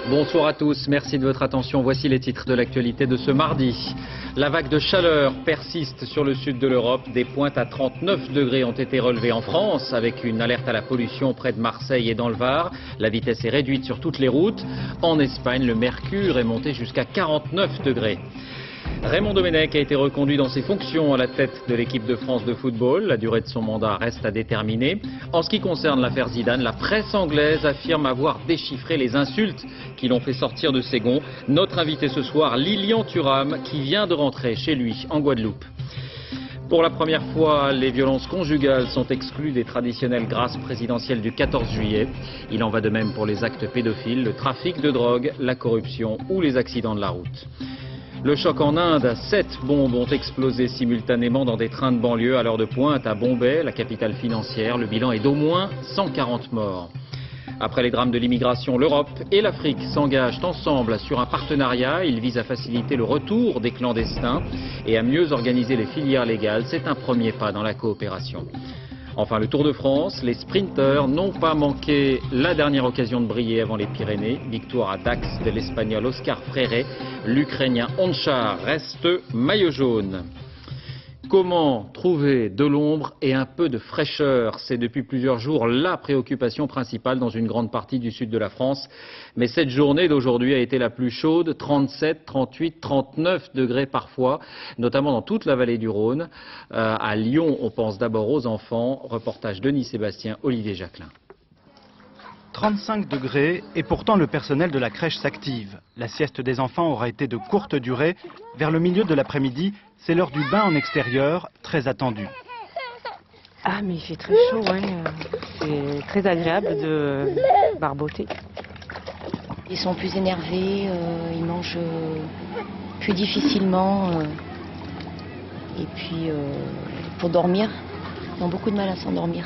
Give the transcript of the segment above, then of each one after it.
Bonsoir à tous, merci de votre attention. Voici les titres de l'actualité de ce mardi. La vague de chaleur persiste sur le sud de l'Europe. Des pointes à 39 degrés ont été relevées en France, avec une alerte à la pollution près de Marseille et dans le Var. La vitesse est réduite sur toutes les routes. En Espagne, le mercure est monté jusqu'à 49 degrés. Raymond Domenech a été reconduit dans ses fonctions à la tête de l'équipe de France de football. La durée de son mandat reste à déterminer. En ce qui concerne l'affaire Zidane, la presse anglaise affirme avoir déchiffré les insultes qui l'ont fait sortir de ses gonds. Notre invité ce soir, Lilian Thuram, qui vient de rentrer chez lui en Guadeloupe. Pour la première fois, les violences conjugales sont exclues des traditionnelles grâces présidentielles du 14 juillet. Il en va de même pour les actes pédophiles, le trafic de drogue, la corruption ou les accidents de la route. Le choc en Inde, 7 bombes ont explosé simultanément dans des trains de banlieue à l'heure de pointe à Bombay, la capitale financière. Le bilan est d'au moins 140 morts. Après les drames de l'immigration, l'Europe et l'Afrique s'engagent ensemble sur un partenariat. Il vise à faciliter le retour des clandestins et à mieux organiser les filières légales. C'est un premier pas dans la coopération. Enfin, le Tour de France, les sprinteurs n'ont pas manqué la dernière occasion de briller avant les Pyrénées. Victoire à Dax de l'Espagnol Oscar Freire. L'Ukrainien Onchar reste maillot jaune. Comment trouver de l'ombre et un peu de fraîcheur? C'est depuis plusieurs jours la préoccupation principale dans une grande partie du sud de la France. Mais cette journée d'aujourd'hui a été la plus chaude, 37, 38, 39 degrés parfois, notamment dans toute la vallée du Rhône. À Lyon, on pense d'abord aux enfants. Reportage Denis Sébastien, Olivier Jacquelin. 35 degrés et pourtant le personnel de la crèche s'active. La sieste des enfants aura été de courte durée. Vers le milieu de l'après-midi, c'est l'heure du bain en extérieur, très attendu. Ah mais il fait très chaud, hein. C'est très agréable de barboter. Ils sont plus énervés, ils mangent plus difficilement. Et puis pour dormir, ils ont beaucoup de mal à s'endormir.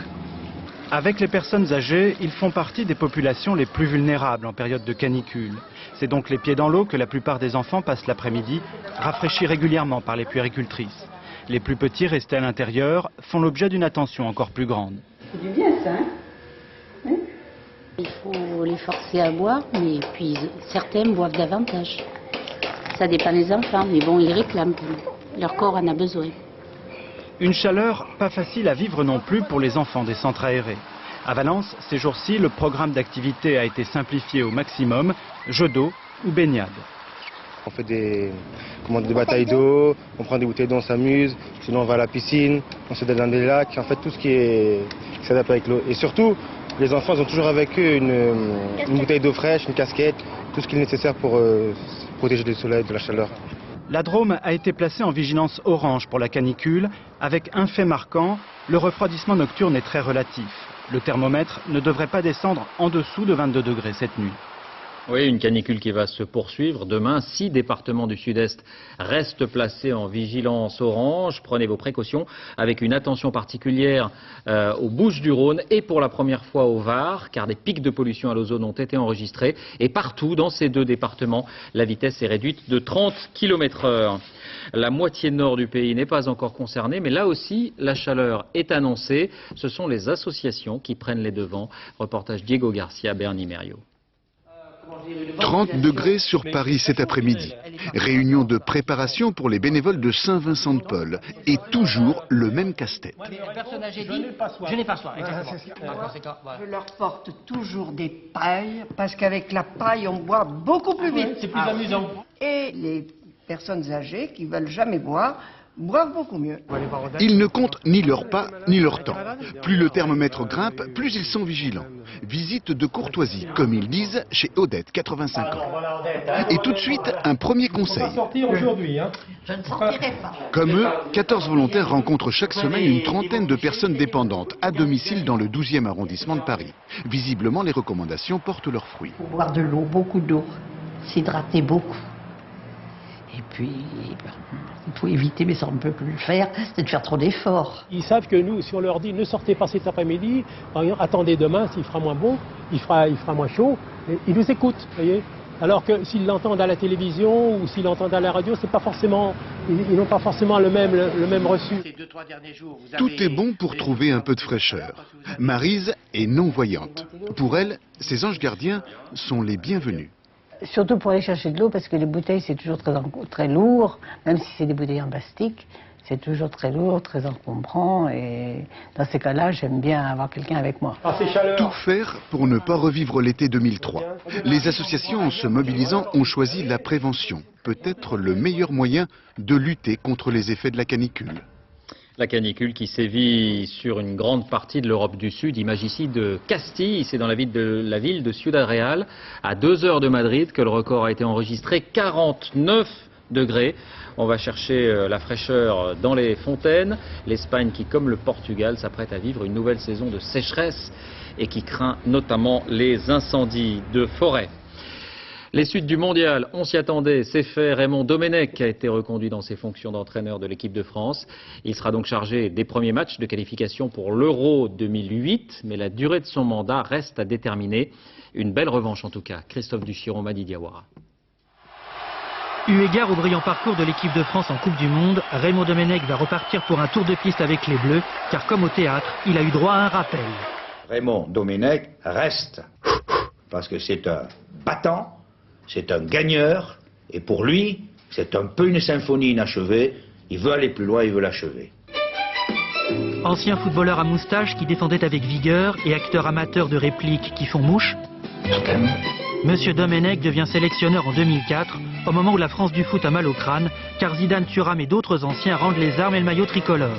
Avec les personnes âgées, ils font partie des populations les plus vulnérables en période de canicule. C'est donc les pieds dans l'eau que la plupart des enfants passent l'après-midi, rafraîchis régulièrement par les puéricultrices. Les plus petits, restés à l'intérieur, font l'objet d'une attention encore plus grande. C'est du bien ça, hein? Oui. Il faut les forcer à boire, mais puis certains boivent davantage. Ça dépend des enfants, mais bon, ils réclament quand même. Leur corps en a besoin. Une chaleur pas facile à vivre non plus pour les enfants des centres aérés. À Valence, ces jours-ci, le programme d'activité a été simplifié au maximum, jeux d'eau ou baignade. On fait des batailles d'eau, on prend des bouteilles d'eau, on s'amuse, sinon on va à la piscine, on se donne dans des lacs, en fait tout ce qui s'adapte avec l'eau. Et surtout, les enfants ils ont toujours avec eux une bouteille d'eau fraîche, une casquette, tout ce qui est nécessaire pour se protéger du soleil, de la chaleur. La Drôme a été placée en vigilance orange pour la canicule, avec un fait marquant, le refroidissement nocturne est très relatif. Le thermomètre ne devrait pas descendre en dessous de 22 degrés cette nuit. Oui, une canicule qui va se poursuivre. Demain, 6 départements du sud-est restent placés en vigilance orange. Prenez vos précautions avec une attention particulière aux Bouches-du-Rhône et pour la première fois au Var, car des pics de pollution à l'ozone ont été enregistrés. Et partout dans ces deux départements, la vitesse est réduite de 30 km/h. La moitié nord du pays n'est pas encore concernée, mais là aussi, la chaleur est annoncée. Ce sont les associations qui prennent les devants. Reportage Diego Garcia, Bernie Merriot. 30 degrés sur Paris cet après-midi. Réunion de préparation pour les bénévoles de Saint-Vincent-de-Paul. Et toujours le même casse-tête. Je n'ai pas soif. Je leur porte toujours des pailles, parce qu'avec la paille, on boit beaucoup plus vite. C'est plus amusant. Et les personnes âgées qui veulent jamais boire, boivent beaucoup mieux. Ils ne comptent ni leur pas, ni leur temps. Plus le thermomètre grimpe, plus ils sont vigilants. Visite de courtoisie, comme ils disent, chez Odette, 85 ans. Et tout de suite, un premier conseil. Je ne sortirai pas. Comme eux, 14 volontaires rencontrent chaque semaine une trentaine de personnes dépendantes à domicile dans le 12e arrondissement de Paris. Visiblement, les recommandations portent leurs fruits. Faut boire de l'eau, beaucoup d'eau, s'hydrater beaucoup. Et puis, il faut éviter, mais ça on ne peut plus le faire, c'est de faire trop d'efforts. Ils savent que nous, si on leur dit ne sortez pas cet après-midi, par exemple, attendez demain, s'il fera moins bon, il fera moins chaud, et ils nous écoutent, voyez. Alors que s'ils l'entendent à la télévision ou s'ils l'entendent à la radio, c'est pas forcément, ils n'ont pas forcément le même reçu. Tout est bon pour trouver un peu de fraîcheur. Maryse est non-voyante. Pour elle, ces anges gardiens sont les bienvenus. Surtout pour aller chercher de l'eau, parce que les bouteilles, c'est toujours très lourd, même si c'est des bouteilles en plastique. C'est toujours très lourd, très encombrant, et dans ces cas-là, j'aime bien avoir quelqu'un avec moi. Tout faire pour ne pas revivre l'été 2003. Les associations, en se mobilisant, ont choisi la prévention, peut-être le meilleur moyen de lutter contre les effets de la canicule. La canicule qui sévit sur une grande partie de l'Europe du Sud. Image ici de Castille, c'est dans la ville de Ciudad Real, à 2 heures de Madrid, que le record a été enregistré, 49 degrés. On va chercher la fraîcheur dans les fontaines. L'Espagne qui, comme le Portugal, s'apprête à vivre une nouvelle saison de sécheresse et qui craint notamment les incendies de forêt. Les suites du mondial, on s'y attendait, c'est fait. Raymond Domenech a été reconduit dans ses fonctions d'entraîneur de l'équipe de France. Il sera donc chargé des premiers matchs de qualification pour l'Euro 2008, mais la durée de son mandat reste à déterminer. Une belle revanche en tout cas. Christophe Duchiron, Madi Diawara. Eu égard au brillant parcours de l'équipe de France en Coupe du Monde, Raymond Domenech va repartir pour un tour de piste avec les Bleus, car comme au théâtre, il a eu droit à un rappel. Raymond Domenech reste, parce que c'est un battant, c'est un gagneur, et pour lui, c'est un peu une symphonie inachevée. Il veut aller plus loin, il veut l'achever. Ancien footballeur à moustache qui défendait avec vigueur et acteur amateur de répliques qui font mouche, Monsieur Domenech devient sélectionneur en 2004, au moment où la France du foot a mal au crâne, car Zidane, Thuram et d'autres anciens rendent les armes et le maillot tricolore.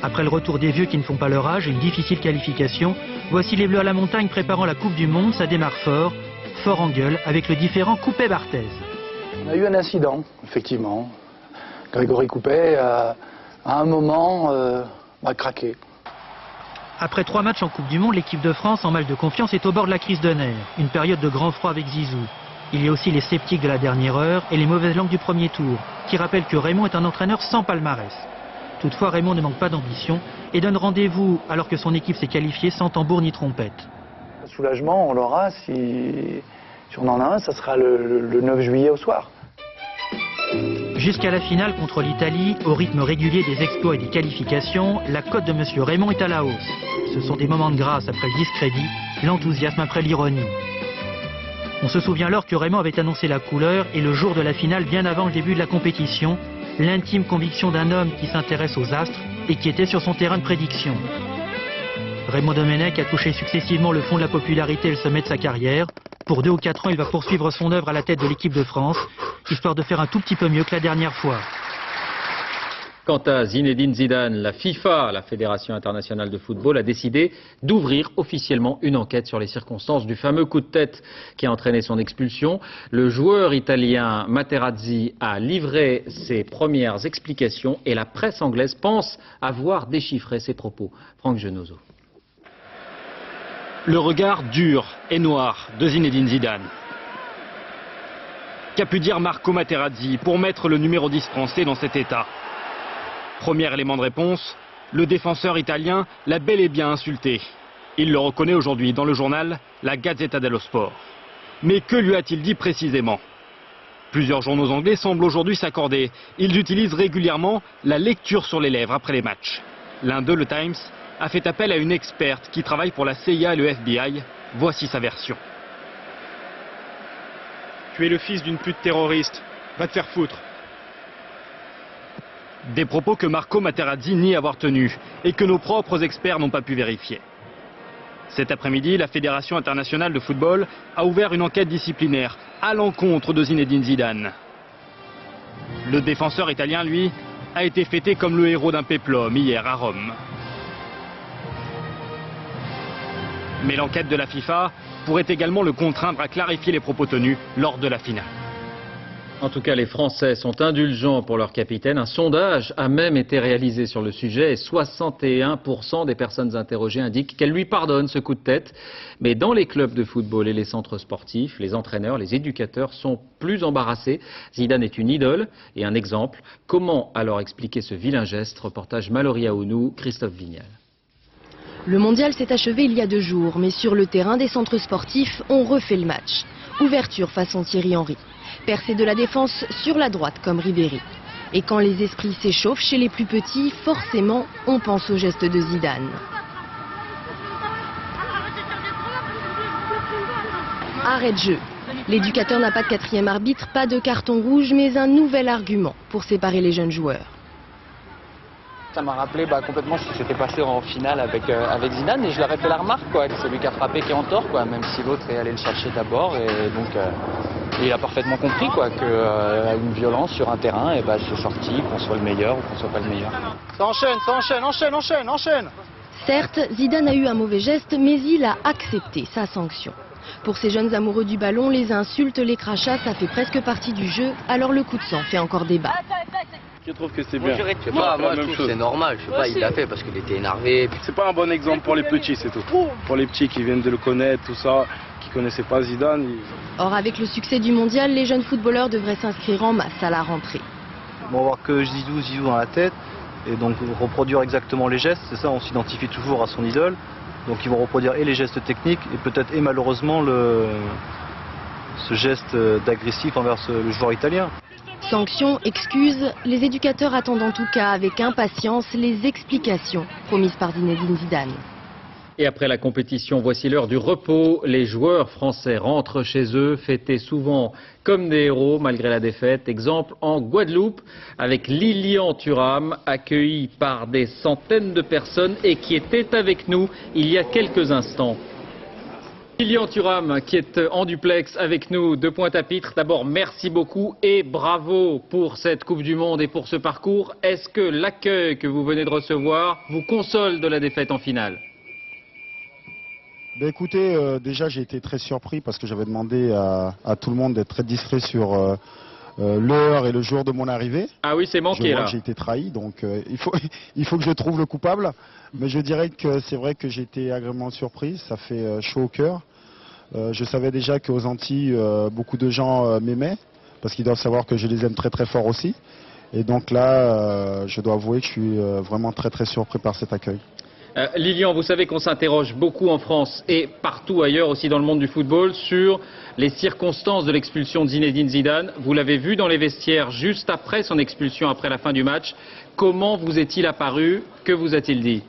Après le retour des vieux qui ne font pas leur âge et une difficile qualification, voici les Bleus à la montagne préparant la Coupe du Monde. Ça démarre fort en gueule avec le différent Coupet-Barthez. On a eu un incident, effectivement. Grégory Coupet, à un moment, a craqué. Après 3 matchs en Coupe du Monde, l'équipe de France, en mal de confiance, est au bord de la crise de nerfs. Une période de grand froid avec Zizou. Il y a aussi les sceptiques de la dernière heure et les mauvaises langues du premier tour, qui rappellent que Raymond est un entraîneur sans palmarès. Toutefois, Raymond ne manque pas d'ambition et donne rendez-vous alors que son équipe s'est qualifiée sans tambour ni trompette. Le soulagement, on l'aura si on en a un, ça sera le 9 juillet au soir. Jusqu'à la finale contre l'Italie, au rythme régulier des exploits et des qualifications, la cote de Monsieur Raymond est à la hausse. Ce sont des moments de grâce après le discrédit, l'enthousiasme après l'ironie. On se souvient alors que Raymond avait annoncé la couleur et le jour de la finale, bien avant le début de la compétition, l'intime conviction d'un homme qui s'intéresse aux astres et qui était sur son terrain de prédiction. Raymond Domenech a touché successivement le fond de la popularité et le sommet de sa carrière. Pour 2 ou 4 ans, il va poursuivre son œuvre à la tête de l'équipe de France, histoire de faire un tout petit peu mieux que la dernière fois. Quant à Zinedine Zidane, la FIFA, la Fédération internationale de football, a décidé d'ouvrir officiellement une enquête sur les circonstances du fameux coup de tête qui a entraîné son expulsion. Le joueur italien Materazzi a livré ses premières explications et la presse anglaise pense avoir déchiffré ses propos. Franck Genozo. Le regard dur et noir de Zinedine Zidane. Qu'a pu dire Marco Materazzi pour mettre le numéro 10 français dans cet état? Premier élément de réponse, le défenseur italien l'a bel et bien insulté. Il le reconnaît aujourd'hui dans le journal La Gazzetta dello Sport. Mais que lui a-t-il dit précisément? Plusieurs journaux anglais semblent aujourd'hui s'accorder. Ils utilisent régulièrement la lecture sur les lèvres après les matchs. L'un d'eux, le Times, a fait appel à une experte qui travaille pour la CIA et le FBI. Voici sa version. Tu es le fils d'une pute terroriste. Va te faire foutre. Des propos que Marco Materazzi nie avoir tenus et que nos propres experts n'ont pas pu vérifier. Cet après-midi, la Fédération internationale de football a ouvert une enquête disciplinaire à l'encontre de Zinedine Zidane. Le défenseur italien, lui, a été fêté comme le héros d'un péplum hier à Rome. Mais l'enquête de la FIFA pourrait également le contraindre à clarifier les propos tenus lors de la finale. En tout cas, les Français sont indulgents pour leur capitaine. Un sondage a même été réalisé sur le sujet et 61% des personnes interrogées indiquent qu'elles lui pardonnent ce coup de tête. Mais dans les clubs de football et les centres sportifs, les entraîneurs, les éducateurs sont plus embarrassés. Zidane est une idole et un exemple. Comment alors expliquer ce vilain geste? Reportage Mallory Aounou, Christophe Vignal. Le mondial s'est achevé il y a 2 jours, mais sur le terrain des centres sportifs, on refait le match. Ouverture façon Thierry Henry. Percé de la défense sur la droite comme Ribéry. Et quand les esprits s'échauffent chez les plus petits, forcément, on pense au geste de Zidane. Arrêt de jeu. L'éducateur n'a pas de quatrième arbitre, pas de carton rouge, mais un nouvel argument pour séparer les jeunes joueurs. Ça m'a rappelé complètement ce qui s'était passé en finale avec Zidane, et je leur ai fait la remarque, quoi, que c'est lui qui a frappé qui est en tort, quoi, même si l'autre est allé le chercher d'abord, et donc il a parfaitement compris qu'une violence sur un terrain, c'est sorti, qu'on soit le meilleur ou qu'on soit pas le meilleur. Ça enchaîne. Certes, Zidane a eu un mauvais geste, mais il a accepté sa sanction. Pour ces jeunes amoureux du ballon, les insultes, les crachats, ça fait presque partie du jeu, alors le coup de sang fait encore débat. Je trouve que c'est bien. Je trouve que c'est normal, il l'a fait parce qu'il était énervé. C'est pas un bon exemple pour les petits, c'est tout. Pour les petits qui viennent de le connaître, tout ça, qui connaissaient pas Zidane. Or, avec le succès du mondial, les jeunes footballeurs devraient s'inscrire en masse à la rentrée. Ils vont avoir que Zizou dans la tête, et donc reproduire exactement les gestes, c'est ça, on s'identifie toujours à son idole. Donc ils vont reproduire et les gestes techniques, et peut-être et malheureusement ce geste d'agressif envers le joueur italien. Sanctions, excuses, les éducateurs attendent en tout cas avec impatience les explications promises par Zinedine Zidane. Et après la compétition, voici l'heure du repos. Les joueurs français rentrent chez eux, fêtés souvent comme des héros malgré la défaite. Exemple en Guadeloupe avec Lilian Thuram, accueilli par des centaines de personnes et qui était avec nous il y a quelques instants. Lilian Thuram qui est en duplex avec nous de Pointe-à-Pitre. D'abord, merci beaucoup et bravo pour cette Coupe du Monde et pour ce parcours. Est-ce que l'accueil que vous venez de recevoir vous console de la défaite en finale ? Écoutez, déjà j'ai été très surpris parce que j'avais demandé à tout le monde d'être très discret sur l'heure et le jour de mon arrivée. Ah oui, c'est manqué là. J'ai été trahi, donc il faut que je trouve le coupable. Mais je dirais que c'est vrai que j'ai été agréablement surpris, ça fait chaud au cœur. Je savais déjà qu'aux Antilles, beaucoup de gens m'aimaient, parce qu'ils doivent savoir que je les aime très très fort aussi. Et donc là, je dois avouer que je suis vraiment très très surpris par cet accueil. Lilian, vous savez qu'on s'interroge beaucoup en France et partout ailleurs aussi dans le monde du football sur les circonstances de l'expulsion de Zinedine Zidane. Vous l'avez vu dans les vestiaires juste après son expulsion, après la fin du match. Comment vous est-il apparu? Que vous a-t-il dit?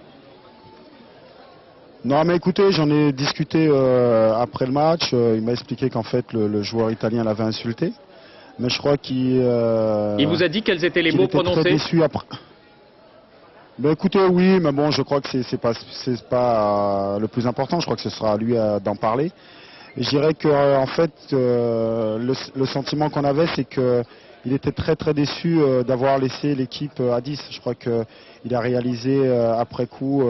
Non mais écoutez, j'en ai discuté après le match. Il m'a expliqué qu'en fait le joueur italien l'avait insulté. Mais je crois qu'il... Il vous a dit quels étaient les mots prononcés? Très déçu après. Ben écoutez, oui, mais bon, je crois que c'est pas le plus important. Je crois que ce sera à lui d'en parler. Et je dirais que en fait, le sentiment qu'on avait, c'est qu'il était très très déçu d'avoir laissé l'équipe à 10. Je crois qu'il a réalisé après coup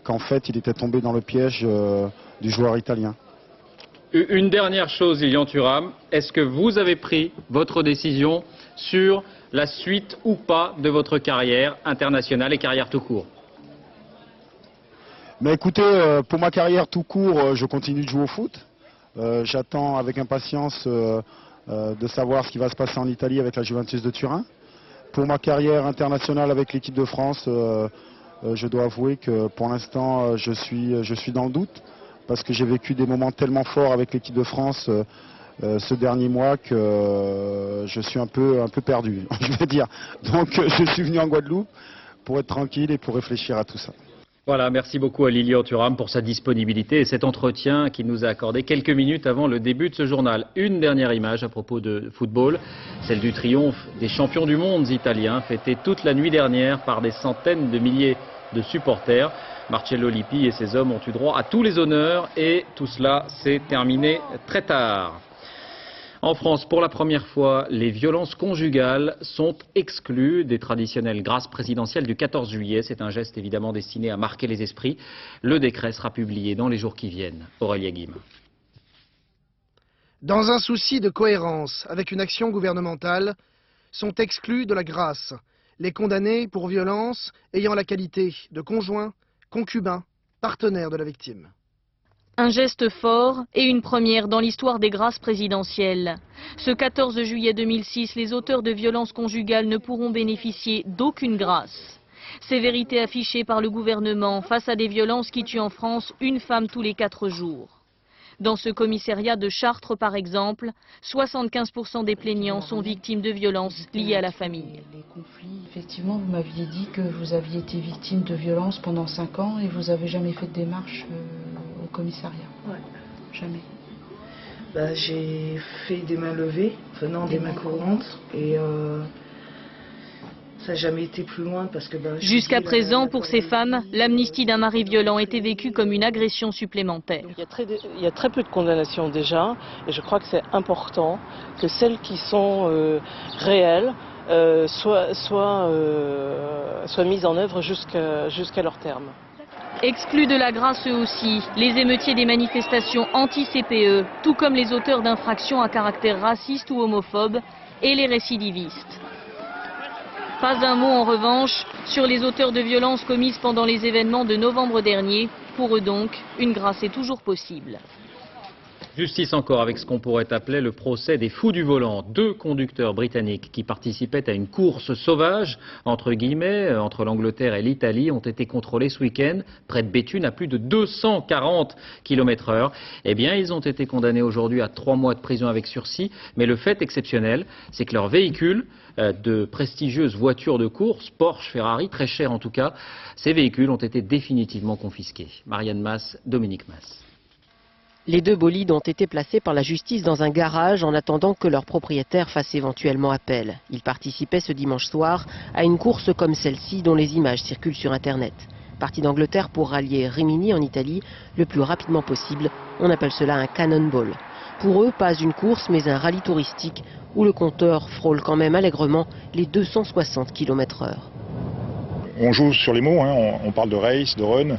qu'en fait, il était tombé dans le piège du joueur italien. Une dernière chose, Lilian Thuram, est-ce que vous avez pris votre décision sur la suite ou pas de votre carrière internationale et carrière tout court? Mais écoutez, pour ma carrière tout court, je continue de jouer au foot. J'attends avec impatience de savoir ce qui va se passer en Italie avec la Juventus de Turin. Pour ma carrière internationale avec l'équipe de France, je dois avouer que pour l'instant, je suis dans le doute. Parce que j'ai vécu des moments tellement forts avec l'équipe de France ce dernier mois que je suis un peu perdu, je vais dire. Donc je suis venu en Guadeloupe pour être tranquille et pour réfléchir à tout ça. Voilà, merci beaucoup à Lilian Thuram pour sa disponibilité et cet entretien qu'il nous a accordé quelques minutes avant le début de ce journal. Une dernière image à propos de football, celle du triomphe des champions du monde italiens, fêté toute la nuit dernière par des centaines de milliers de supporters. Marcello Lippi et ses hommes ont eu droit à tous les honneurs et tout cela s'est terminé très tard. En France, pour la première fois, les violences conjugales sont exclues des traditionnelles grâces présidentielles du 14 juillet. C'est un geste évidemment destiné à marquer les esprits. Le décret sera publié dans les jours qui viennent. Aurélia Guim. Dans un souci de cohérence avec une action gouvernementale, sont exclus de la grâce les condamnés pour violence ayant la qualité de conjoint, concubin, partenaire de la victime. Un geste fort et une première dans l'histoire des grâces présidentielles. Ce 14 juillet 2006, les auteurs de violences conjugales ne pourront bénéficier d'aucune grâce. Sévérité affichée par le gouvernement face à des violences qui tuent en France une femme tous les 4 jours. Dans ce commissariat de Chartres, par exemple, 75% des plaignants sont victimes de violences liées à la famille. Les conflits, effectivement, vous m'aviez dit que vous aviez été victime de violences pendant 5 ans et vous n'avez jamais fait de démarche au commissariat. Ouais. Jamais. J'ai fait des mains levées, des mains courantes, et ça n'a jamais été plus loin parce que... Jusqu'à présent, pour ces femmes, l'amnistie d'un mari violent était vécue comme une agression supplémentaire. Il y a très peu de condamnations déjà, et je crois que c'est important que celles qui sont réelles soient mises en œuvre jusqu'à leur terme. Exclus de la grâce eux aussi, les émeutiers des manifestations anti-CPE, tout comme les auteurs d'infractions à caractère raciste ou homophobe, et les récidivistes. Pas un mot en revanche sur les auteurs de violences commises pendant les événements de novembre dernier. Pour eux donc, une grâce est toujours possible. Justice encore avec ce qu'on pourrait appeler le procès des fous du volant. 2 conducteurs britanniques qui participaient à une course sauvage, entre guillemets, entre l'Angleterre et l'Italie, ont été contrôlés ce week-end, près de Béthune, à plus de 240 km/h. Eh bien, ils ont été condamnés aujourd'hui à 3 mois de prison avec sursis. Mais le fait exceptionnel, c'est que leur véhicule, de prestigieuses voitures de course, Porsche, Ferrari, très chères en tout cas, ces véhicules ont été définitivement confisqués. Marianne Mas, Dominique Mas. Les 2 bolides ont été placés par la justice dans un garage en attendant que leur propriétaire fasse éventuellement appel. Ils participaient ce dimanche soir à une course comme celle-ci dont les images circulent sur Internet. Partis d'Angleterre pour rallier Rimini en Italie le plus rapidement possible. On appelle cela un cannonball. Pour eux, pas une course mais un rallye touristique où le compteur frôle quand même allègrement les 260 km/h. On joue sur les mots, on parle de race, de run,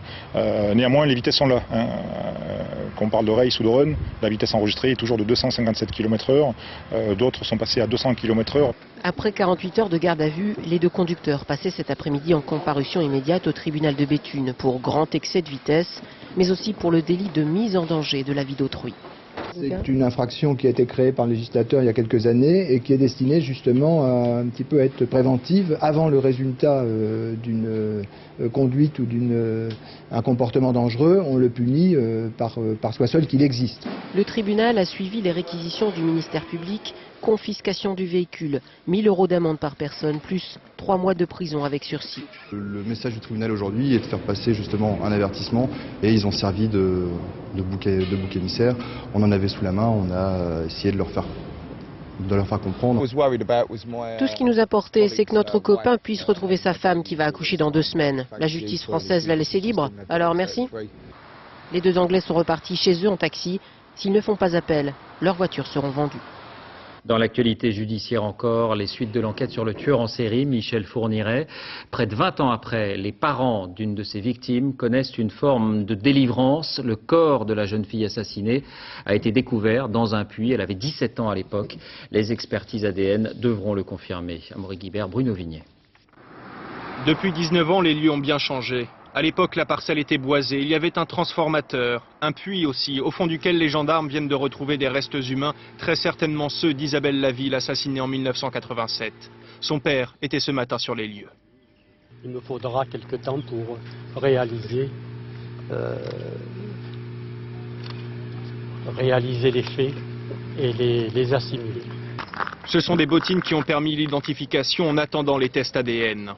néanmoins les vitesses sont là. Quand on parle de race ou de run, la vitesse enregistrée est toujours de 257 km/h, d'autres sont passés à 200 km/h. Après 48 heures de garde à vue, les 2 conducteurs passaient cet après-midi en comparution immédiate au tribunal de Béthune pour grand excès de vitesse, mais aussi pour le délit de mise en danger de la vie d'autrui. C'est une infraction qui a été créée par le législateur il y a quelques années et qui est destinée justement à un petit peu être préventive avant le résultat d'une conduite ou d'un comportement dangereux. On le punit par soi seul qu'il existe. Le tribunal a suivi les réquisitions du ministère public, confiscation du véhicule, 1 000 € d'amende par personne, plus 3 mois de prison avec sursis. Le message du tribunal aujourd'hui est de faire passer justement un avertissement et ils ont servi de bouc émissaire. On en avait sous la main, on a essayé de leur faire comprendre. Tout ce qui nous importait, c'est que notre copain puisse retrouver sa femme qui va accoucher dans 2 semaines. La justice française l'a laissé libre, alors merci. Les 2 Anglais sont repartis chez eux en taxi. S'ils ne font pas appel, leurs voitures seront vendues. Dans l'actualité judiciaire encore, les suites de l'enquête sur le tueur en série, Michel Fourniret. Près de 20 ans après, les parents d'une de ses victimes connaissent une forme de délivrance. Le corps de la jeune fille assassinée a été découvert dans un puits. Elle avait 17 ans à l'époque. Les expertises ADN devront le confirmer. Amaury Guibert, Bruno Vignet. Depuis 19 ans, les lieux ont bien changé. À l'époque, la parcelle était boisée, il y avait un transformateur, un puits aussi, au fond duquel les gendarmes viennent de retrouver des restes humains, très certainement ceux d'Isabelle Laville, assassinée en 1987. Son père était ce matin sur les lieux. Il me faudra quelque temps pour réaliser les faits et les assimiler. Ce sont des bottines qui ont permis l'identification en attendant les tests ADN.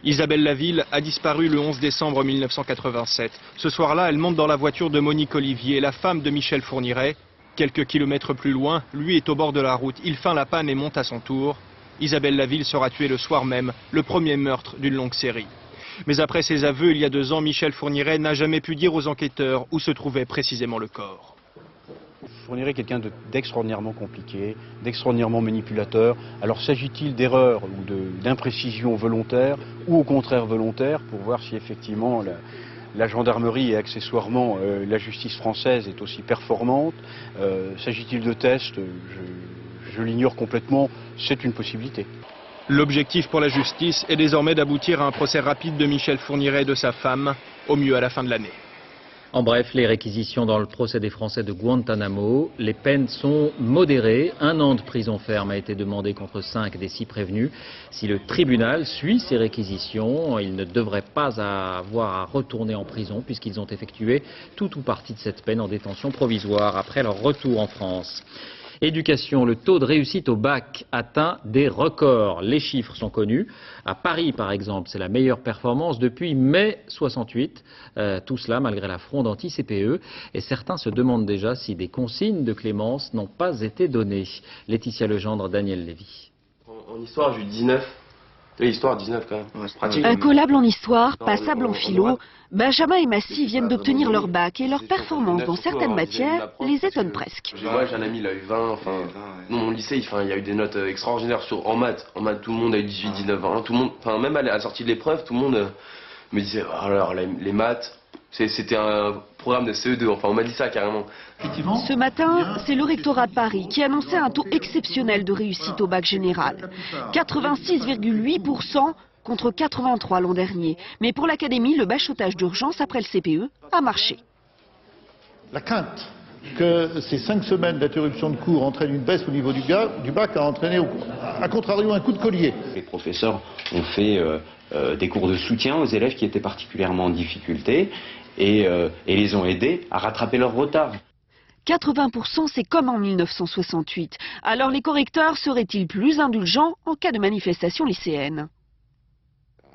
Isabelle Laville a disparu le 11 décembre 1987. Ce soir-là, elle monte dans la voiture de Monique Olivier, la femme de Michel Fourniret. Quelques kilomètres plus loin, lui est au bord de la route. Il feint la panne et monte à son tour. Isabelle Laville sera tuée le soir même, le premier meurtre d'une longue série. Mais après ses aveux, il y a 2 ans, Michel Fourniret n'a jamais pu dire aux enquêteurs où se trouvait précisément le corps. Fourniret est quelqu'un d'extraordinairement compliqué, d'extraordinairement manipulateur. Alors s'agit-il d'erreurs ou d'imprécisions volontaires ou au contraire volontaires pour voir si effectivement la gendarmerie et accessoirement la justice française est aussi performante. S'agit-il de tests? Je l'ignore complètement, c'est une possibilité. L'objectif pour la justice est désormais d'aboutir à un procès rapide de Michel Fourniret et de sa femme, au mieux à la fin de l'année. En bref, les réquisitions dans le procès des Français de Guantanamo, les peines sont modérées. 1 an de prison ferme a été demandé contre 5 des 6 prévenus. Si le tribunal suit ces réquisitions, il ne devrait pas avoir à retourner en prison puisqu'ils ont effectué tout ou partie de cette peine en détention provisoire après leur retour en France. Éducation, le taux de réussite au bac atteint des records. Les chiffres sont connus. À Paris, par exemple, c'est la meilleure performance depuis mai 68. Tout cela malgré la fronde anti-CPE. Et certains se demandent déjà si des consignes de clémence n'ont pas été données. Laetitia Legendre, Daniel Lévy. En histoire, j'ai eu 19. Oui, histoire 19 quand même. Pratique. Incollable en histoire, passable en philo, Benjamin et Massy viennent d'obtenir leur bac et leur performance dans certaines matières les étonne presque. Moi j'ai un ami, il a eu 20, enfin, dans mon lycée, il y a eu des notes extraordinaires en maths. En maths, tout le monde a eu 18, 19, 20, tout le monde, enfin même à la sortie de l'épreuve, tout le monde me disait, oh, alors les maths, c'était un programme de CE2, enfin on m'a dit ça carrément. Ce matin, c'est le rectorat de Paris qui annonçait un taux exceptionnel de réussite au bac général. 86,8% contre 83 l'an dernier. Mais pour l'académie, le bachotage d'urgence après le CPE a marché. La crainte que ces 5 semaines d'interruption de cours entraînent une baisse au niveau du bac a entraîné, à contrario, un coup de collier. Les professeurs ont fait des cours de soutien aux élèves qui étaient particulièrement en difficulté et les ont aidés à rattraper leur retard. 80%, c'est comme en 1968. Alors les correcteurs seraient-ils plus indulgents en cas de manifestation lycéenne ?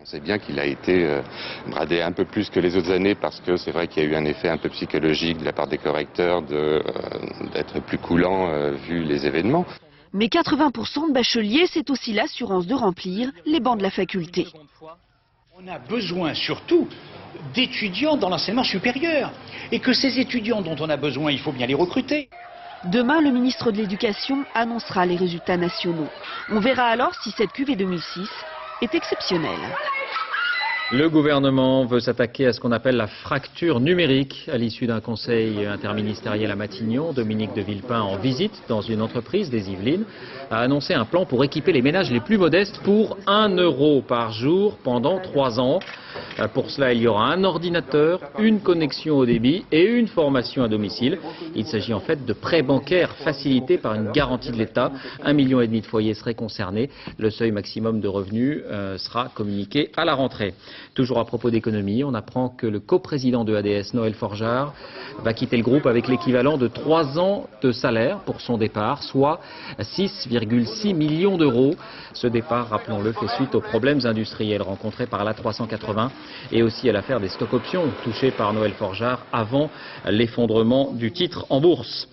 On sait bien qu'il a été bradé un peu plus que les autres années parce que c'est vrai qu'il y a eu un effet un peu psychologique de la part des correcteurs d'être plus coulant vu les événements. Mais 80% de bacheliers, c'est aussi l'assurance de remplir les bancs de la faculté. On a besoin surtout d'étudiants dans l'enseignement supérieur. Et que ces étudiants dont on a besoin, il faut bien les recruter. Demain, le ministre de l'Éducation annoncera les résultats nationaux. On verra alors si cette QV 2006 est exceptionnelle. Le gouvernement veut s'attaquer à ce qu'on appelle la fracture numérique. À l'issue d'un conseil interministériel à Matignon, Dominique de Villepin, en visite dans une entreprise des Yvelines, a annoncé un plan pour équiper les ménages les plus modestes pour 1 € par jour pendant 3 ans. Pour cela, il y aura un ordinateur, une connexion au débit et une formation à domicile. Il s'agit en fait de prêts bancaires facilités par une garantie de l'État. 1,5 million de foyers seraient concernés. Le seuil maximum de revenus sera communiqué à la rentrée. Toujours à propos d'économie, on apprend que le coprésident de ADS, Noël Forgeard, va quitter le groupe avec l'équivalent de 3 ans de salaire pour son départ, soit 6,6 millions d'euros. Ce départ, rappelons-le, fait suite aux problèmes industriels rencontrés par l'A380 et aussi à l'affaire des stock options touchées par Noël Forgeard avant l'effondrement du titre en bourse.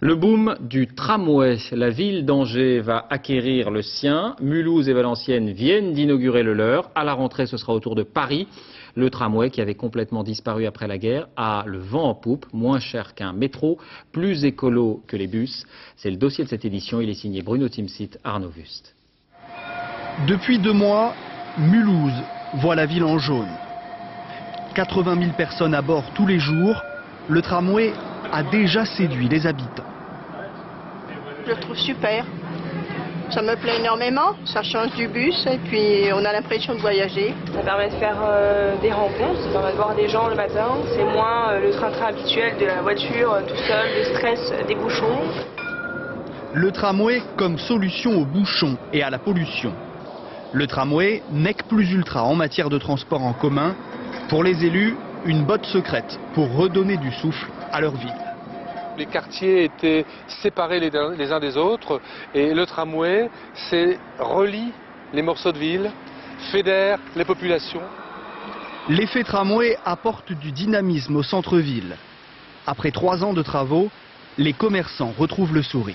Le boom du tramway. La ville d'Angers va acquérir le sien. Mulhouse et Valenciennes viennent d'inaugurer le leur. À la rentrée, ce sera au tour de Paris. Le tramway, qui avait complètement disparu après la guerre, a le vent en poupe, moins cher qu'un métro, plus écolo que les bus. C'est le dossier de cette édition. Il est signé Bruno Timsit, Arnaud Wust. Depuis 2 mois, Mulhouse voit la ville en jaune. 80 000 personnes à bord tous les jours. Le tramway a déjà séduit les habitants. Je le trouve super. Ça me plaît énormément, ça change du bus et puis on a l'impression de voyager. Ça permet de faire des rencontres, ça permet de voir des gens le matin. C'est moins le train-train habituel de la voiture tout seul, le stress des bouchons. Le tramway comme solution aux bouchons et à la pollution. Le tramway, nec plus ultra en matière de transport en commun. Pour les élus, une botte secrète pour redonner du souffle à leur ville. Les quartiers étaient séparés les uns des autres et le tramway relie les morceaux de ville, fédère les populations. L'effet tramway apporte du dynamisme au centre-ville. Après 3 ans de travaux, les commerçants retrouvent le sourire.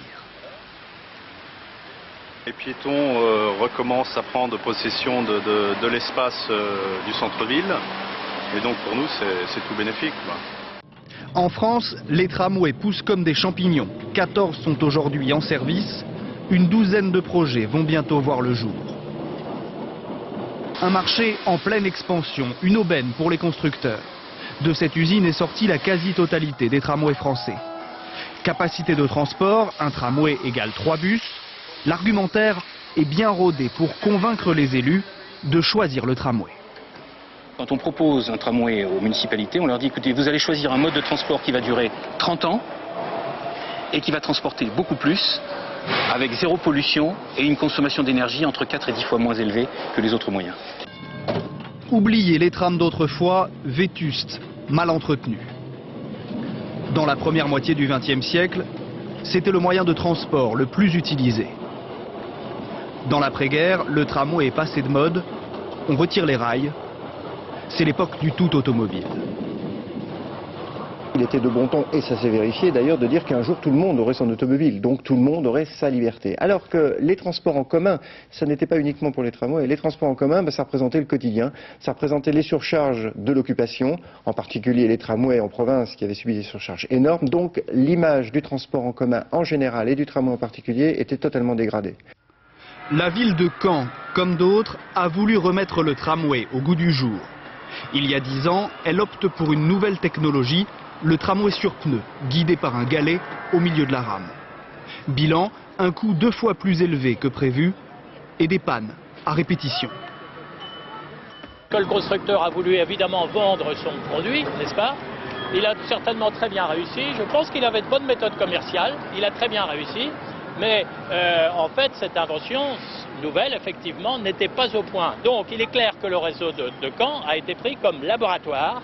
Les piétons recommencent à prendre possession de l'espace du centre-ville. Et donc pour nous, c'est tout bénéfique, quoi. En France, les tramways poussent comme des champignons. 14 sont aujourd'hui en service. Une douzaine de projets vont bientôt voir le jour. Un marché en pleine expansion, une aubaine pour les constructeurs. De cette usine est sortie la quasi-totalité des tramways français. Capacité de transport, un tramway égale 3 bus. L'argumentaire est bien rodé pour convaincre les élus de choisir le tramway. Quand on propose un tramway aux municipalités, on leur dit écoutez, vous allez choisir un mode de transport qui va durer 30 ans et qui va transporter beaucoup plus, avec 0 pollution et une consommation d'énergie entre 4 et 10 fois moins élevée que les autres moyens. Oubliez les trams d'autrefois, vétustes, mal entretenus. Dans la première moitié du XXe siècle, C'était le moyen de transport le plus utilisé. Dans l'après-guerre, le tramway est passé de mode, on retire les rails. C'est l'époque du tout automobile. Il était de bon ton, et ça s'est vérifié d'ailleurs, de dire qu'un jour tout le monde aurait son automobile, donc tout le monde aurait sa liberté. Alors que les transports en commun, ça n'était pas uniquement pour les tramways, les transports en commun, ça représentait le quotidien, ça représentait les surcharges de l'occupation, en particulier les tramways en province qui avaient subi des surcharges énormes, donc l'image du transport en commun en général et du tramway en particulier était totalement dégradée. La ville de Caen, comme d'autres, a voulu remettre le tramway au goût du jour. Il y a 10 ans, elle opte pour une nouvelle technologie, le tramway sur pneus, guidé par un galet au milieu de la rame. Bilan, un coût 2 fois plus élevé que prévu et des pannes à répétition. Le constructeur a voulu évidemment vendre son produit, n'est-ce pas? Il a certainement très bien réussi. Je pense qu'il avait de bonnes méthodes commerciales. Il a très bien réussi. Mais en fait, cette invention nouvelle, effectivement, n'était pas au point. Donc il est clair que le réseau de Caen a été pris comme laboratoire.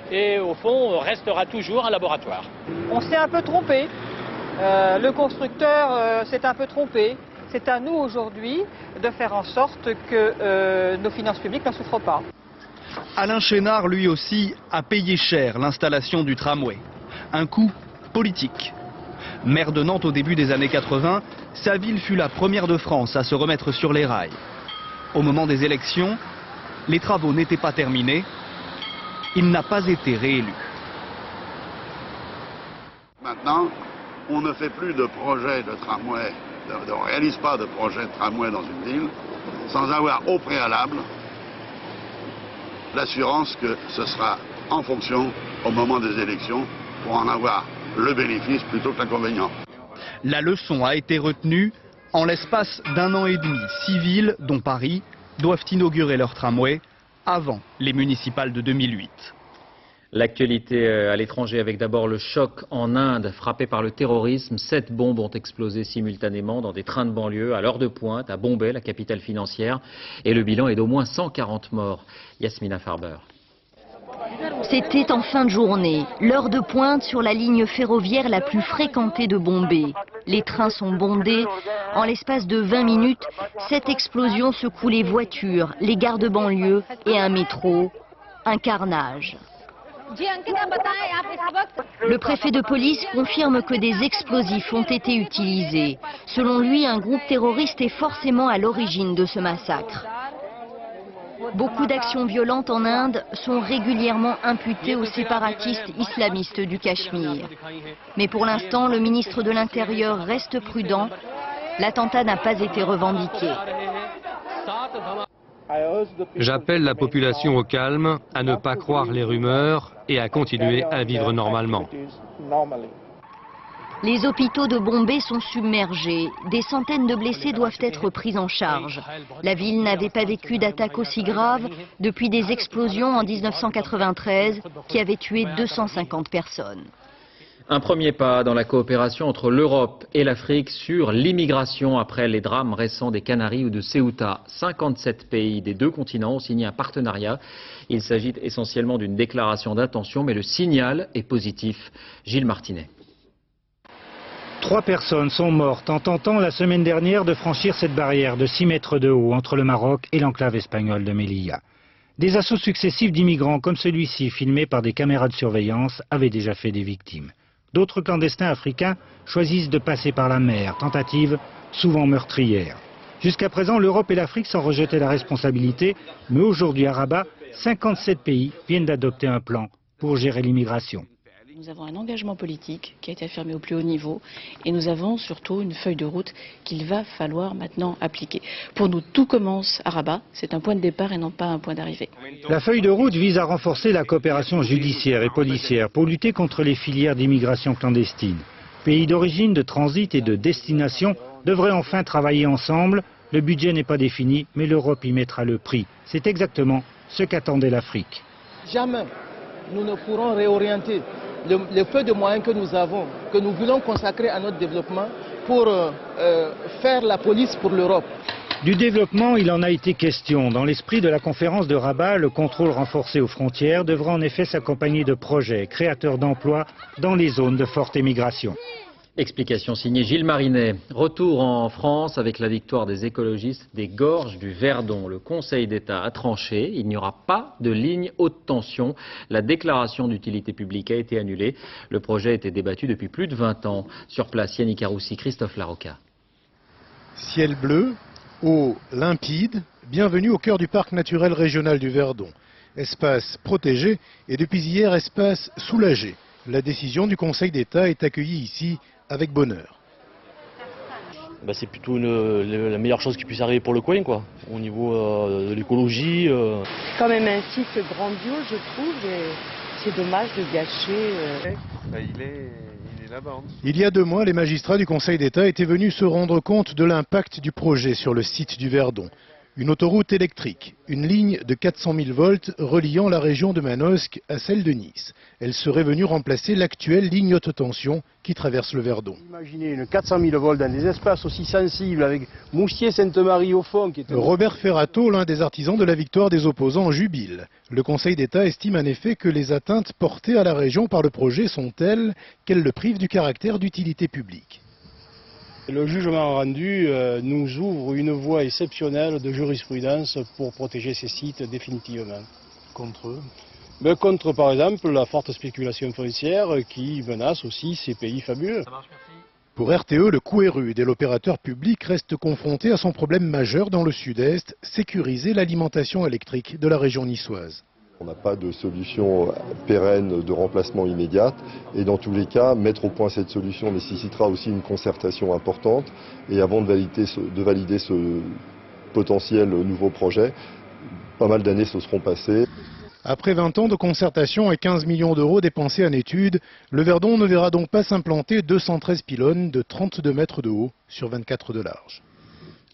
Et au fond, restera toujours un laboratoire. On s'est un peu trompé, le constructeur s'est un peu trompé. C'est à nous aujourd'hui de faire en sorte que nos finances publiques n'en souffrent pas. Alain Chénard, lui aussi, a payé cher l'installation du tramway. Un coût politique. Maire de Nantes au début des années 80, sa ville fut la première de France à se remettre sur les rails. Au moment des élections, les travaux n'étaient pas terminés. Il n'a pas été réélu. Maintenant, on ne fait plus de projet de tramway, on ne réalise pas de projet de tramway dans une ville sans avoir au préalable l'assurance que ce sera en fonction au moment des élections pour en avoir le bénéfice plutôt que l'inconvénient. La leçon a été retenue. En l'espace d'1 an et demi, 6 villes, dont Paris, doivent inaugurer leur tramway avant les municipales de 2008. L'actualité à l'étranger avec d'abord le choc en Inde, frappé par le terrorisme. 7 bombes ont explosé simultanément dans des trains de banlieue à l'heure de pointe à Bombay, la capitale financière. Et le bilan est d'au moins 140 morts. Yasmina Farber. C'était en fin de journée, l'heure de pointe sur la ligne ferroviaire la plus fréquentée de Bombay. Les trains sont bondés. En l'espace de 20 minutes, 7 explosions secouent les voitures, les gares de banlieue et un métro. Un carnage. Le préfet de police confirme que des explosifs ont été utilisés. Selon lui, un groupe terroriste est forcément à l'origine de ce massacre. Beaucoup d'actions violentes en Inde sont régulièrement imputées aux séparatistes islamistes du Cachemire. Mais pour l'instant, le ministre de l'Intérieur reste prudent. L'attentat n'a pas été revendiqué. J'appelle la population au calme, à ne pas croire les rumeurs et à continuer à vivre normalement. Les hôpitaux de Bombay sont submergés. Des centaines de blessés doivent être pris en charge. La ville n'avait pas vécu d'attaque aussi grave depuis des explosions en 1993 qui avaient tué 250 personnes. Un premier pas dans la coopération entre l'Europe et l'Afrique sur l'immigration après les drames récents des Canaries ou de Ceuta. 57 pays des 2 continents ont signé un partenariat. Il s'agit essentiellement d'une déclaration d'intention, mais le signal est positif. Gilles Martinet. 3 personnes sont mortes en tentant la semaine dernière de franchir cette barrière de 6 mètres de haut entre le Maroc et l'enclave espagnole de Melilla. Des assauts successifs d'immigrants comme celui-ci, filmés par des caméras de surveillance, avaient déjà fait des victimes. D'autres clandestins africains choisissent de passer par la mer, tentative souvent meurtrière. Jusqu'à présent, l'Europe et l'Afrique s'en rejetaient la responsabilité, mais aujourd'hui à Rabat, 57 pays viennent d'adopter un plan pour gérer l'immigration. Nous avons un engagement politique qui a été affirmé au plus haut niveau et nous avons surtout une feuille de route qu'il va falloir maintenant appliquer. Pour nous, tout commence à Rabat, c'est un point de départ et non pas un point d'arrivée. La feuille de route vise à renforcer la coopération judiciaire et policière pour lutter contre les filières d'immigration clandestine. Pays d'origine, de transit et de destination devraient enfin travailler ensemble. Le budget n'est pas défini, mais l'Europe y mettra le prix. C'est exactement ce qu'attendait l'Afrique. Jamais nous ne pourrons réorienter le peu de moyens que nous avons, que nous voulons consacrer à notre développement pour faire la police pour l'Europe. Du développement, il en a été question. Dans l'esprit de la conférence de Rabat, le contrôle renforcé aux frontières devra en effet s'accompagner de projets créateurs d'emplois dans les zones de forte émigration. Explication signée Gilles Marinet. Retour en France avec la victoire des écologistes des Gorges du Verdon. Le Conseil d'État a tranché. Il n'y aura pas de ligne haute tension. La déclaration d'utilité publique a été annulée. Le projet a été débattu depuis plus de 20 ans. Sur place, Yannick Aroussi, Christophe Larocca. Ciel bleu, eau limpide, bienvenue au cœur du parc naturel régional du Verdon. Espace protégé et depuis hier espace soulagé. La décision du Conseil d'État est accueillie ici avec bonheur. C'est plutôt la meilleure chose qui puisse arriver pour le coin, quoi, au niveau de l'écologie. Quand même un site grandiose, je trouve, et c'est dommage de gâcher. Il est là-bas. Il y a 2 mois, les magistrats du Conseil d'État étaient venus se rendre compte de l'impact du projet sur le site du Verdon. Une autoroute électrique, une ligne de 400 000 volts reliant la région de Manosque à celle de Nice. Elle serait venue remplacer l'actuelle ligne haute tension qui traverse le Verdon. Imaginez une 400 000 volts dans des espaces aussi sensibles avec Moustier-Sainte-Marie au fond. Robert Ferrato, l'un des artisans de la victoire des opposants, jubile. Le Conseil d'État estime en effet que les atteintes portées à la région par le projet sont telles qu'elles le privent du caractère d'utilité publique. Le jugement rendu nous ouvre une voie exceptionnelle de jurisprudence pour protéger ces sites définitivement. Contre eux contre, par exemple, la forte spéculation foncière qui menace aussi ces pays fabuleux. Pour RTE, le coût est rude et l'opérateur public reste confronté à son problème majeur dans le sud-est, sécuriser l'alimentation électrique de la région niçoise. On n'a pas de solution pérenne de remplacement immédiate et dans tous les cas, mettre au point cette solution nécessitera aussi une concertation importante et avant de valider ce potentiel nouveau projet, pas mal d'années se seront passées. Après 20 ans de concertation et 15 millions d'euros dépensés en études, le Verdon ne verra donc pas s'implanter 213 pylônes de 32 mètres de haut sur 24 de large.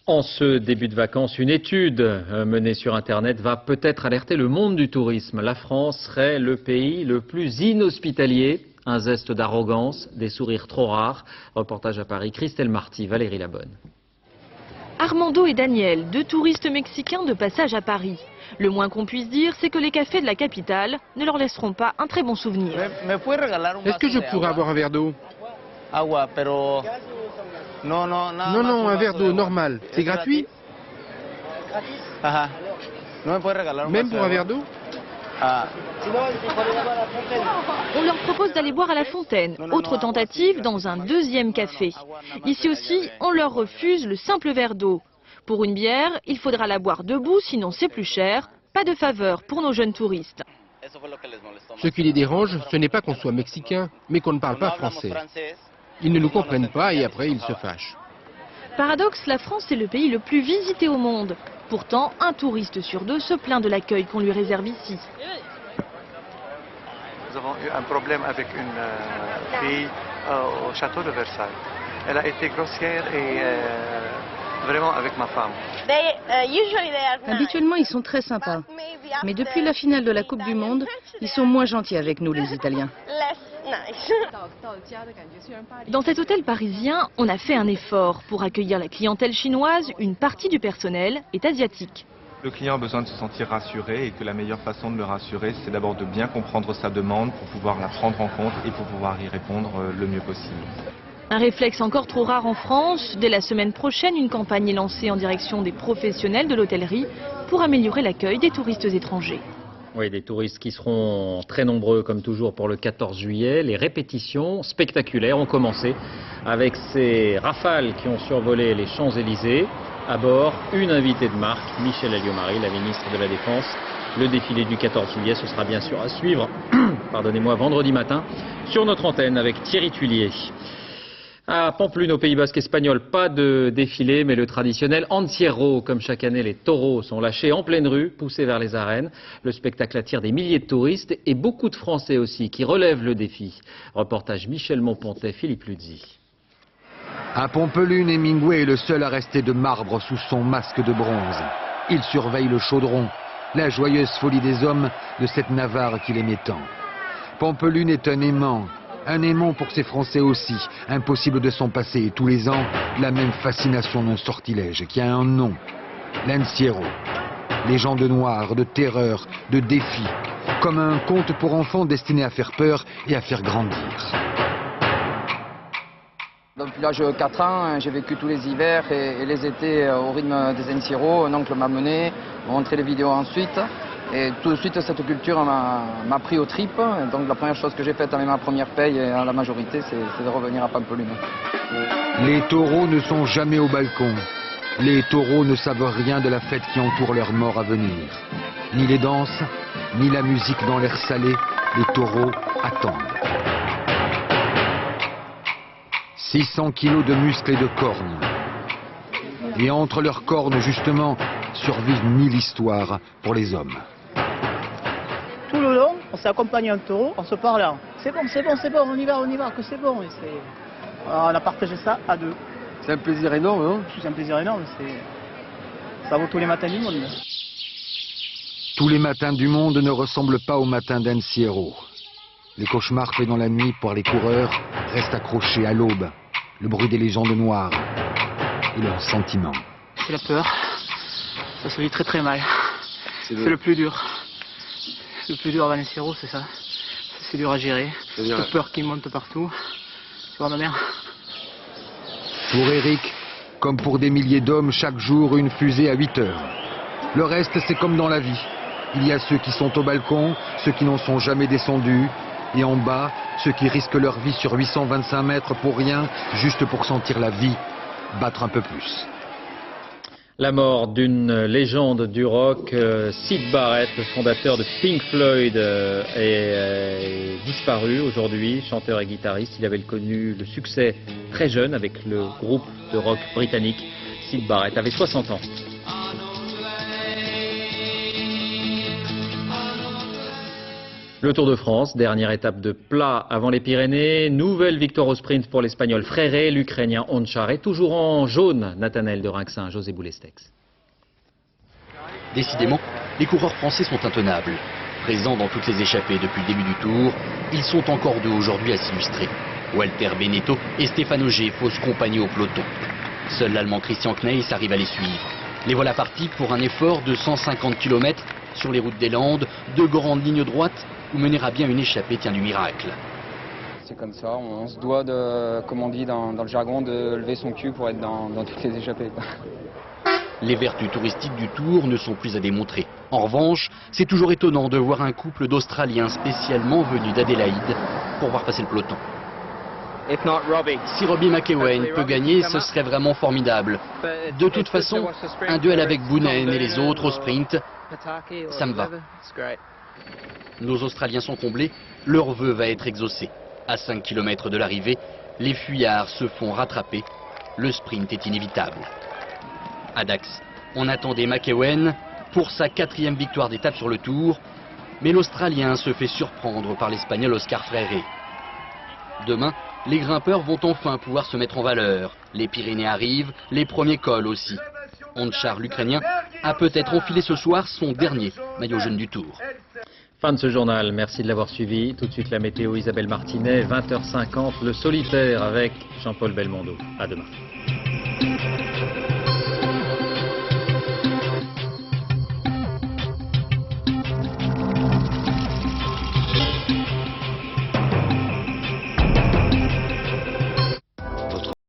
En ce début de vacances, une étude menée sur Internet va peut-être alerter le monde du tourisme. La France serait le pays le plus inhospitalier. Un zeste d'arrogance, des sourires trop rares. Reportage à Paris, Christelle Marty, Valérie Labonne. Armando et Daniel, 2 touristes mexicains de passage à Paris. Le moins qu'on puisse dire, c'est que les cafés de la capitale ne leur laisseront pas un très bon souvenir. Est-ce que je pourrais avoir un verre d'eau? Non, un verre d'eau normal. C'est gratuit? Même pour un verre d'eau? On leur propose d'aller boire à la fontaine. Autre tentative dans un 2e café. Ici aussi, on leur refuse le simple verre d'eau. Pour une bière, il faudra la boire debout, sinon c'est plus cher. Pas de faveur pour nos jeunes touristes. Ce qui les dérange, ce n'est pas qu'on soit mexicain, mais qu'on ne parle pas français. Ils ne nous comprennent pas et après ils se fâchent. Paradoxe, la France est le pays le plus visité au monde. Pourtant, un touriste sur 2 se plaint de l'accueil qu'on lui réserve ici. Nous avons eu un problème avec une fille au château de Versailles. Elle a été grossière et vraiment avec ma femme. Habituellement, ils sont très sympas. Mais depuis la finale de la Coupe du Monde, ils sont moins gentils avec nous, les Italiens. Dans cet hôtel parisien, on a fait un effort. Pour accueillir la clientèle chinoise, une partie du personnel est asiatique. Le client a besoin de se sentir rassuré et que la meilleure façon de le rassurer, c'est d'abord de bien comprendre sa demande pour pouvoir la prendre en compte et pour pouvoir y répondre le mieux possible. Un réflexe encore trop rare en France. Dès la semaine prochaine, une campagne est lancée en direction des professionnels de l'hôtellerie pour améliorer l'accueil des touristes étrangers. Oui, des touristes qui seront très nombreux comme toujours pour le 14 juillet. Les répétitions spectaculaires ont commencé avec ces rafales qui ont survolé les Champs-Élysées. À bord, une invitée de marque, Michèle Alliot-Marie, la ministre de la Défense. Le défilé du 14 juillet, ce sera bien sûr à suivre, pardonnez-moi, vendredi matin sur notre antenne avec Thierry Tulier. À Pampelune, au Pays Basque espagnol, pas de défilé, mais le traditionnel Encierro. Comme chaque année, les taureaux sont lâchés en pleine rue, poussés vers les arènes. Le spectacle attire des milliers de touristes et beaucoup de Français aussi qui relèvent le défi. Reportage Michel Monpontet, Philippe Luzzi. À Pampelune, Hemingway est le seul à rester de marbre sous son masque de bronze. Il surveille le chaudron, la joyeuse folie des hommes de cette Navarre qu'il aimait tant. Pampelune est un aimant pour ces Français aussi, impossible de s'en passer. Et tous les ans, la même fascination d'un sortilège qui a un nom, l'Encierro. Légende noire, de terreur, de défi, comme un conte pour enfants destiné à faire peur et à faire grandir. Depuis l'âge de 4 ans, j'ai vécu tous les hivers et les étés au rythme des Enciro. Un oncle m'a mené, m'a montré les vidéos ensuite. Et tout de suite, cette culture m'a pris aux tripes. Donc la première chose que j'ai faite avec ma première paye, à la majorité, c'est de revenir à Pampelune. Les taureaux ne sont jamais au balcon. Les taureaux ne savent rien de la fête qui entoure leur mort à venir. Ni les danses, ni la musique dans l'air salé, les taureaux attendent. 600 kilos de muscles et de cornes. Et entre leurs cornes, justement, survivent 1000 histoires pour les hommes. Tout le long, on s'accompagne un taureau en se parlant. C'est bon, c'est bon, c'est bon, on y va, que c'est bon. Et on a partagé ça à deux. C'est un plaisir énorme, hein? C'est un plaisir énorme, ça vaut tous les matins du monde. Tous les matins du monde ne ressemblent pas aux matins d'Encierro. Les cauchemars faits dans la nuit par les coureurs restent accrochés à l'aube. Le bruit des légendes noires et leurs sentiments. C'est la peur. Ça se vit très très mal. C'est le plus dur. Le plus dur à Encierro, c'est ça. C'est dur à gérer. Cette peur qui monte partout. Tu vois ma mère? Pour Eric, comme pour des milliers d'hommes, chaque jour une fusée à 8 heures. Le reste, c'est comme dans la vie. Il y a ceux qui sont au balcon, ceux qui n'en sont jamais descendus, et en bas, ceux qui risquent leur vie sur 825 mètres pour rien, juste pour sentir la vie battre un peu plus. La mort d'une légende du rock, Syd Barrett, le fondateur de Pink Floyd, est disparu aujourd'hui, chanteur et guitariste. Il avait connu le succès très jeune avec le groupe de rock britannique. Syd Barrett avait 60 ans. Le Tour de France, dernière étape de plat avant les Pyrénées. Nouvelle victoire au sprint pour l'Espagnol Freire. L'Ukrainien Onchar est toujours en jaune. Nathanaël de Rinxin, José Boulestex. Décidément, les coureurs français sont intenables. Présents dans toutes les échappées depuis le début du Tour, ils sont encore deux aujourd'hui à s'illustrer. Walter Benetto et Stéphane Ogier, fausses compagnies au peloton. Seul l'Allemand Christian Kneis arrive à les suivre. Les voilà partis pour un effort de 150 km sur les routes des Landes, deux grandes lignes droites où mener à bien une échappée tient du miracle. C'est comme ça, on se doit de, comme on dit dans le jargon, de lever son cul pour être dans toutes les échappées. Les vertus touristiques du Tour ne sont plus à démontrer. En revanche, c'est toujours étonnant de voir un couple d'Australiens spécialement venus d'Adélaïde pour voir passer le peloton. Si Robbie McEwen peut gagner, ce serait vraiment formidable. De toute façon, un duel avec Boonen et les autres au sprint, ça me va. Nos Australiens sont comblés, leur vœu va être exaucé. À 5 km de l'arrivée, les fuyards se font rattraper. Le sprint est inévitable. À Dax, on attendait McEwen pour sa 4e victoire d'étape sur le Tour, mais l'Australien se fait surprendre par l'Espagnol Oscar Freire. Demain, les grimpeurs vont enfin pouvoir se mettre en valeur. Les Pyrénées arrivent, les premiers cols aussi. Onchar, l'Ukrainien, a peut-être enfilé ce soir son dernier maillot jaune du Tour. Fin de ce journal, merci de l'avoir suivi. Tout de suite la météo, Isabelle Martinet, 20h50, le solitaire avec Jean-Paul Belmondo. À demain.